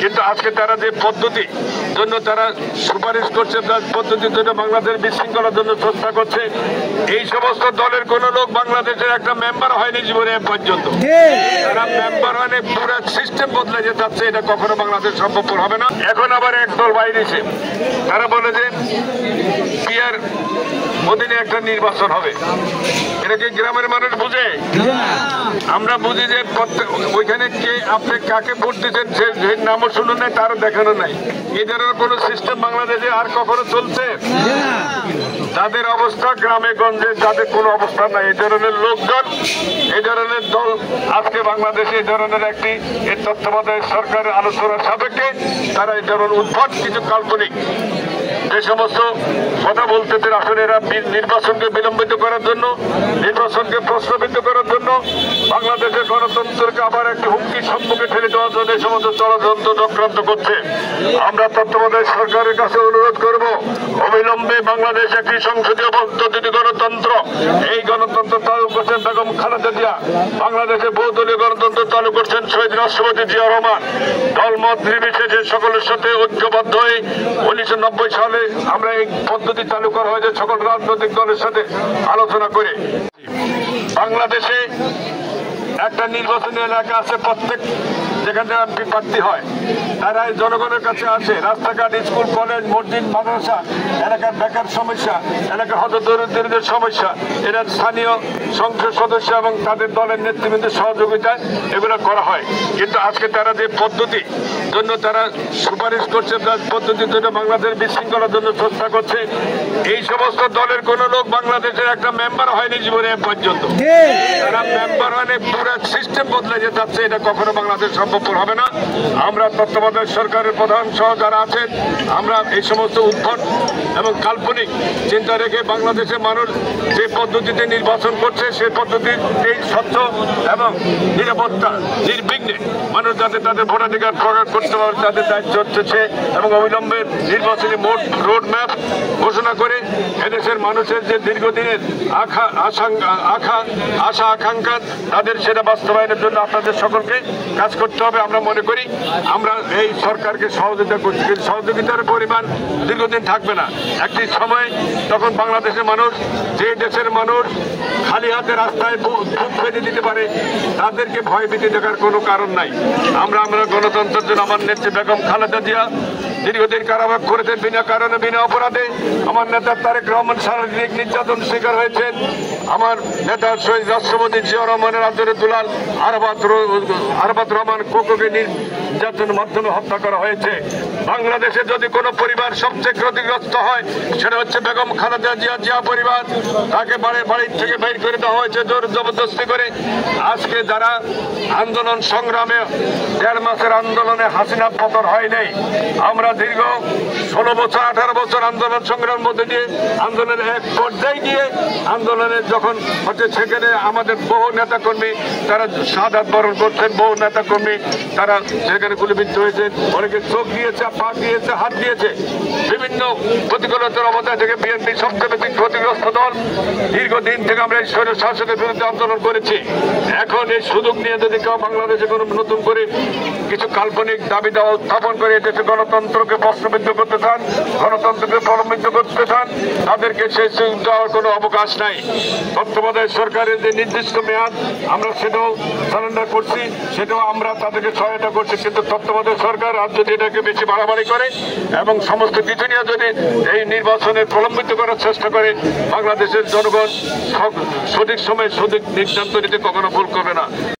কিন্তু আজকে তারা যে পদ্ধতি জন্য তারা সুপারিশ করছে, তার পদ্ধতির জন্য বাংলাদেশ বিশৃঙ্খলার জন্য চেষ্টা করছে, এই সমস্ত দলের কোন লোক বাংলাদেশের একটা মেম্বার হয়নি জীবনে পর্যন্ত। তারা মেম্বার হয়নি, পুরো সিস্টেম বদলে যে যাচ্ছে, এটা কখনো বাংলাদেশ সম্ভব হবে না। এখন আবার একদল বাইরেছে, তারা বলে যে পিয়ার অধীনে একটা নির্বাচন হবে। এটা কি গ্রামের মানুষ বুঝে? আমরা বুঝি যে ওইখানে কে আপনি কাকে ভোট দিচ্ছেন সে নামও শুনুন নাই, তারও দেখানো নাই। এই ধরনের কোন সিস্টেম বাংলাদেশে আর কখনো চলছে? যাদের অবস্থা গ্রামে গঞ্জে, যাদের কোনো অবস্থা নাই, এই ধরনের লোকজন, এই ধরনের দল আজকে বাংলাদেশে এই ধরনের একটি এই তত্ত্বাবধায়ক সরকারের আলোচনার সাপেক্ষে তারা এই ধরনের উদ্ভট কিছু কাল্পনিক যে সমস্ত কথা বলতেছেন, আসলে এরা নির্বাচনকে বিলম্বিত করার জন্য, নির্বাচনকে প্রশ্নবিদ্ধ করার জন্য, বাংলাদেশের গণতন্ত্রকে আবার একটি হুমকির সম্মুখে ঠেলে দেওয়ার জন্য এই সমস্ত ষড়যন্ত্র চক্রান্ত করছে। আমরা তত্ত্বাবধায়ক সরকারের কাছে অনুরোধ করব, অবিলম্বে বাংলাদেশ একটি সংসদীয় পদ্ধতি গণতন্ত্র, এই গণতন্ত্র চালু করছেন বেগম খালেদা জিয়া, বাংলাদেশে বহুদলীয় গণতন্ত্র চালু করছেন শহীদ রাষ্ট্রপতি জিয়া রহমান। দলমত নির্বিশেষে সকলের সাথে ঐক্যবদ্ধ হয়ে 1990 সালে আমরা এই পদ্ধতি চালু করা হয়েছে সকল রাজনৈতিক দলের সাথে আলোচনা করে। বাংলাদেশে একটা নির্বাচনী এলাকা আছে, প্রত্যেক যেখানে এমপি প্রার্থী হয় তারা জনগণের কাছে আসে, রাস্তাঘাট, স্কুল, কলেজ, মসজিদ, মাদ্রাসা, এলাকার বেকার সমস্যা, এলাকার হতদরিদ্রদের সমস্যা, এরা স্থানীয় সংসদ সদস্য এবং তাদের দলের নেতৃবৃন্দের সহযোগিতায় এগুলো করা হয়। কিন্তু আজকে তারা যে পদ্ধতি জন্য তারা সুপারিশ করছে, তার পদ্ধতির জন্য বাংলাদেশ বিশৃঙ্খলার জন্য চেষ্টা করছে, এই সমস্ত দলের কোন লোক বাংলাদেশের একটা মেম্বার হয়নি জীবনে পর্যন্ত। তারা মেম্বার হয়নি, পুরো সিস্টেম বদলে যে যাচ্ছে, এটা কখনো বাংলাদেশ সম্ভব হবে না। আমরা তত্ত্বাবধায়ক সরকারের প্রধান সহ যারা আছেন, আমরা এই সমস্ত উদ্ভট এবং কাল্পনিক চিন্তা রেখে বাংলাদেশের মানুষ যে পদ্ধতিতে নির্বাচন করছে সেই পদ্ধতিতে স্বচ্ছ এবং নিরাপত্তা নির্বিঘ্নে মানুষ যাতে তাদের ভোটাধিকার প্রকাশ করতে পারে তাদের দায়িত্ব হচ্ছে, এবং অবিলম্বে নির্বাচনী রোড ম্যাপ ঘোষণা করে এদেশের মানুষের যে দীর্ঘদিনের আশা আকাঙ্ক্ষা তাদের সেটা বাস্তবায়নের জন্য আপনাদের সকলকে কাজ করতে হবে। আমরা মনে করি আমরা এই সরকারকে সহযোগিতা করছি, কিন্তু সহযোগিতার পরিমাণ দীর্ঘদিন থাকবে না। একটি সময় তখন বাংলাদেশের মানুষ, যে দেশের মানুষ খালি হাতে রাস্তায় বুক ফেলে দিতে পারে, তাদেরকে ভয়ভীতি দেখার কোনো কারণ নাই। আমরা গণতন্ত্রের জন্য আমার নেত্রী বেগম খালেদা জিয়া দীর্ঘদিন কারাবাস করেছেন বিনা কারণে, বিনা অপরাধে। আমার নেতা তারেক রহমান শারীরিক নির্যাতন শিকার হয়েছেন। আমার নেতা শহীদ রাষ্ট্রপতি জিয়া রহমানের আদরের দুলাল আরবাত রহমান কোকোকে নির্যাতনের মাধ্যমে হত্যা করা হয়েছে। বাংলাদেশে যদি কোনো পরিবার সবচেয়ে ক্ষতিগ্রস্ত হয় সেটা হচ্ছে বেগম খালেদা জিয়া পরিবার। তাকে বাড়ির থেকে বের করে দেওয়া হয়েছে জোর জবরদস্তি করে। আজকে যারা আন্দোলন সংগ্রামে 1.5 মাসের আন্দোলনে হাসিনা পতন হয় নাই, আমরা দীর্ঘ 16 বছর 18 বছর আন্দোলন সংগ্রামের মধ্যে দিয়ে আন্দোলনের এক পর্যায়ে গিয়ে আন্দোলনের যখন হচ্ছে সেখানে আমাদের বহু নেতাকর্মী তারা শাহাদাত বরণ করছেন, বহু নেতাকর্মী তারা সেখানে গুলিবিদ্ধ হয়েছেন, অনেকে চোখ দিয়েছে, পা দিয়েছে, হাত দিয়েছে। বিভিন্ন প্রতিকূলতার অবস্থায় থেকে বিএনপি সবচেয়ে বেশি ক্ষতিগ্রস্ত দল। দীর্ঘদিন থেকে আমরা এই স্বৈর শাসকের বিরুদ্ধে আন্দোলন করেছি। এখন এই সুযোগ নিয়ে যদি কেউ বাংলাদেশে কোনো নতুন করে কিছু কাল্পনিক দাবি দেওয়া উত্থাপন করে এদেশে গণতন্ত্রকে প্রশ্নবিদ্ধ করতে চান, গণতন্ত্রকে প্রলম্বিত করতে চান, তাদেরকে সেই সুযোগ দেওয়ার কোনো অবকাশ নাই। তত্ত্বাবধায়ক সরকারের যে নির্দিষ্ট মেয়াদ আমরা সেটাও সারেন্ডার করছি, সেটাও আমরা তাদেরকে সহায়তা করছি। কিন্তু তত্ত্বাবধায়ক সরকার আজ যদি এটাকে বেশি বাড়াবাড়ি করে এবং সমস্ত কিছু নিয়ে যদি এই নির্বাচনে প্রলম্বিত করার চেষ্টা করে, বাংলাদেশের জনগণ সঠিক সময়ে সঠিক সিদ্ধান্ত নিতে কখনো ভুল করবে না।